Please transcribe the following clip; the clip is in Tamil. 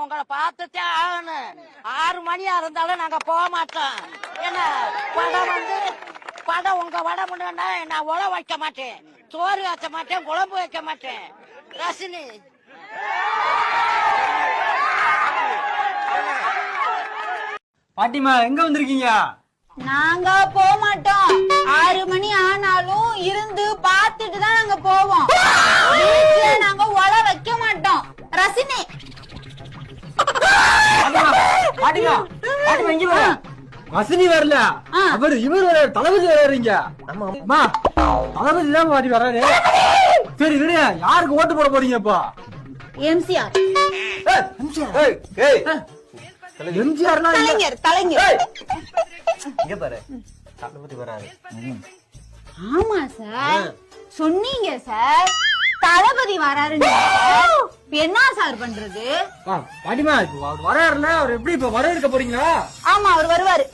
உங்களை பார்த்துட்டே ஆகணும். 6 மணியா இருந்தாலும் நாங்க போக மாட்டோம். என்ன படம் உங்க வட முன்னா நான் உழ வைக்க மாட்டேன், சோறு வைக்க மாட்டேன், குழம்பு வைக்க மாட்டேன். ரசினி பாட்டிமா எங்க வந்திருக்கீங்க? நாங்க போக மாட்டோம். 6 மணி ஆனாலும் இருந்து பார்த்துட்டு தான் நாங்க போவோம். வீட்டுல நாங்க உழ வைக்க மாட்டோம். ரசினி பாட்டிமா இங்க வர. ரசினி வரல, இவர் வர, தளபதி வர்றீங்க. அம்மா தளபதி தான் பாட்டி வர்றாரு. சரி விடு, யாருக்கு ஓட்டு போட போறீங்க இப்போ? எம்ஜிஆர். எம்ஜிஆர்னா தலைஞர். இங்க பாரு, தளபதி வராரு. ஆமா சார், சொன்னீங்க சார், தளபதி வராருன்னு. என்ன சார் பண்றது? பாட்டிமா இப்போ அவர் வராருல, அவர் எப்படி இப்ப வர இருக்க போறீங்களா? ஆமா, அவர் வருவாரு.